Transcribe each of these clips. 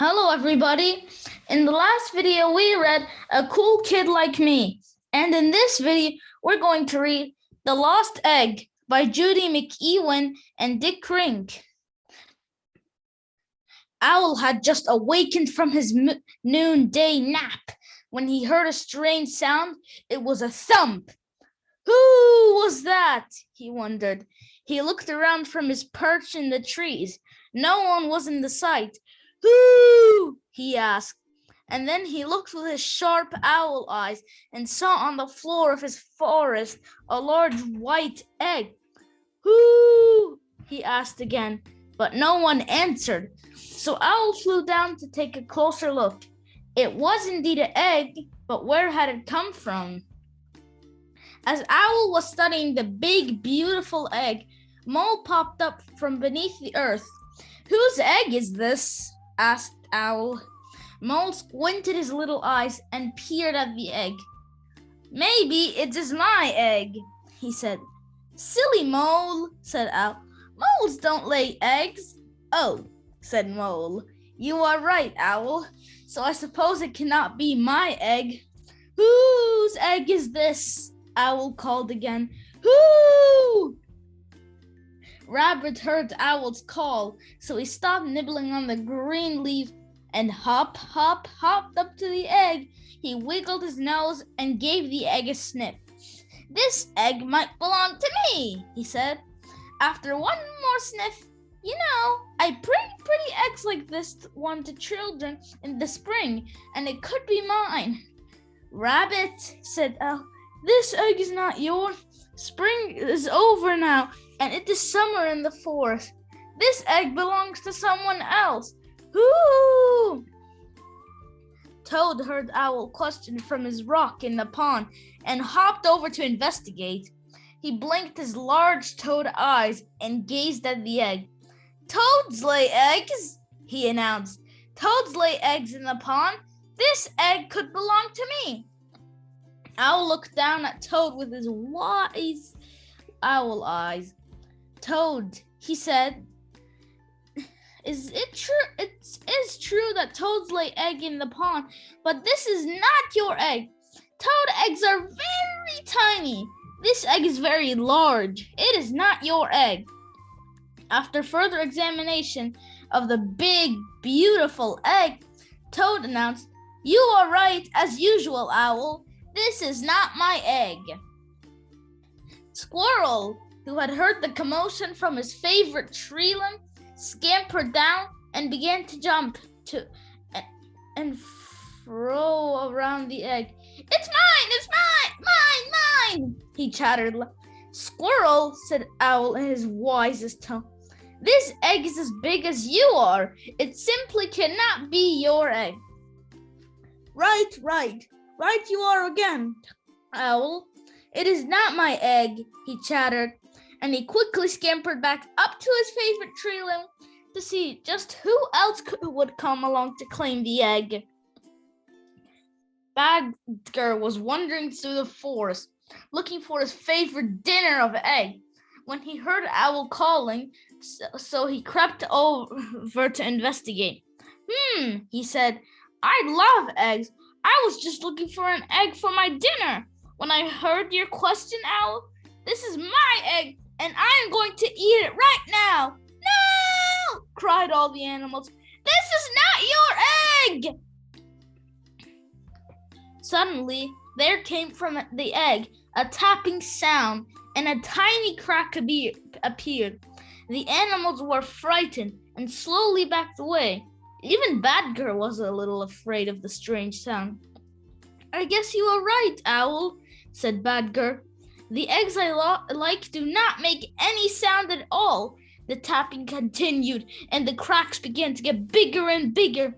Hello everybody! In the last video we read A Cool Kid Like Me, and in this video we're going to read The Lost Egg by Judie McEwen and Dick Rink. Owl had just awakened from his noonday nap when he heard a strange sound. It was a thump. Who was that? He wondered. He looked around from his perch in the trees. No one was in the sight. Who? He asked, and then he looked with his sharp owl eyes and saw on the floor of his forest a large white egg. Who? He asked again, but no one answered. So Owl flew down to take a closer look. It was indeed an egg, but where had it come from? As Owl was studying the big, beautiful egg, Mole popped up from beneath the earth. Whose egg is this? Asked Owl. Mole squinted his little eyes and peered at the egg. Maybe it is my egg, he said. Silly Mole, said Owl. Moles don't lay eggs. Oh, said Mole. You are right, Owl. So I suppose it cannot be my egg. Whose egg is this? Owl called again. Who? Rabbit heard Owl's call, so he stopped nibbling on the green leaf and hopped up to the egg. He wiggled his nose and gave the egg a sniff. This egg might belong to me, he said. After one more sniff, you know, I bring pretty eggs like this one to children in the spring, and it could be mine. Rabbit, said Owl, this egg is not yours. Spring is over now, and it is summer in the forest. This egg belongs to someone else. Who? Toad heard Owl question from his rock in the pond and hopped over to investigate. He blinked his large toad eyes and gazed at the egg. Toads lay eggs, he announced. Toads lay eggs in the pond. This egg could belong to me. Owl looked down at Toad with his wise owl eyes. Toad, he said, is it true? It is true that toads lay egg in the pond, but this is not your egg. Toad eggs are very tiny. This egg is very large. It is not your egg. After further examination of the big, beautiful egg, Toad announced, You are right, as usual, Owl. This is not my egg. Squirrel, who had heard the commotion from his favorite tree limb, scampered down and began to jump to and fro around the egg. It's mine, he chattered. Squirrel, said Owl in his wisest tone, this egg is as big as you are. It simply cannot be your egg. Right you are again, Owl. It is not my egg, he chattered, and he quickly scampered back up to his favorite tree limb to see just who else would come along to claim the egg. Badger was wandering through the forest, looking for his favorite dinner of egg, when he heard Owl calling, so he crept over to investigate. He said, I love eggs. I was just looking for an egg for my dinner. When I heard your question, Owl, this is my egg, and I am going to eat it right now. No! Cried all the animals. This is not your egg! Suddenly, there came from the egg a tapping sound, and a tiny crack appeared. The animals were frightened and slowly backed away. Even Badger was a little afraid of the strange sound. I guess you are right, Owl, said Badger. The eggs I like do not make any sound at all. The tapping continued, and the cracks began to get bigger and bigger.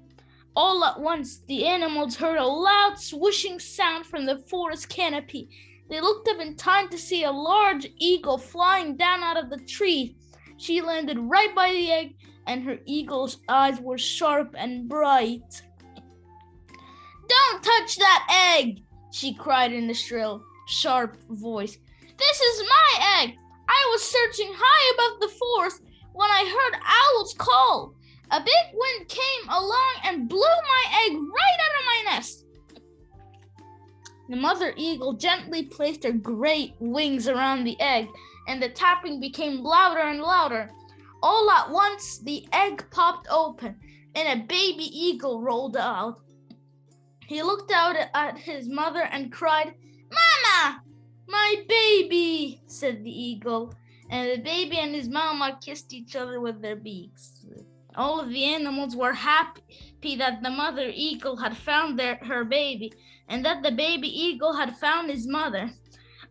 All at once, the animals heard a loud swishing sound from the forest canopy. They looked up in time to see a large eagle flying down out of the tree. She landed right by the egg, and her eagle's eyes were sharp and bright. Don't touch that egg, she cried in a shrill, sharp voice. This is my egg. I was searching high above the forest when I heard Owl's call. A big wind came along and The mother eagle gently placed her great wings around the egg, and the tapping became louder and louder. All at once, the egg popped open, and a baby eagle rolled out. He looked out at his mother and cried, "Mama, my baby," said the eagle, and the baby and his mama kissed each other with their beaks. All of the animals were happy that the mother eagle had found her baby, and that the baby eagle had found his mother.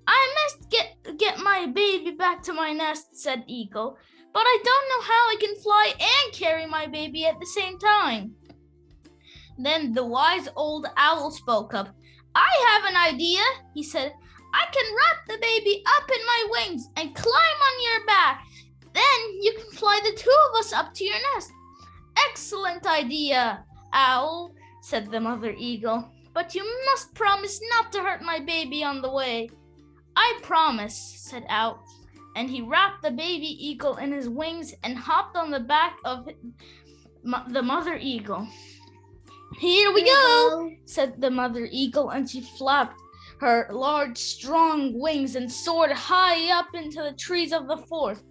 "I must get my baby back to my nest," said Eagle, "but I don't know how I can fly and carry my baby at the same time." Then the wise old owl spoke up. "I have an idea," he said. "I can wrap the baby up in my wings and climb on your back. Then you can fly the two of us up to your nest." "Excellent idea, Owl," said the mother eagle. "But you must promise not to hurt my baby on the way." "I promise," said Owl, and he wrapped the baby eagle in his wings and hopped on the back of the mother eagle. "Here we go," said the mother eagle, and she flapped her large, strong wings and soared high up into the trees of the forest.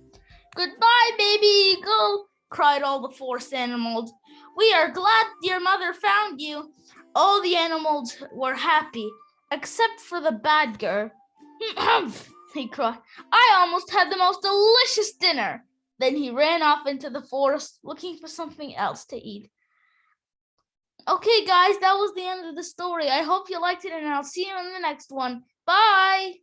"Goodbye, baby eagle," cried all the forest animals. "We are glad your mother found you." All the animals were happy, except for the badger. "Humph," he cried. "I almost had the most delicious dinner." Then he ran off into the forest looking for something else to eat. Okay, guys, that was the end of the story. I hope you liked it, and I'll see you in the next one. Bye!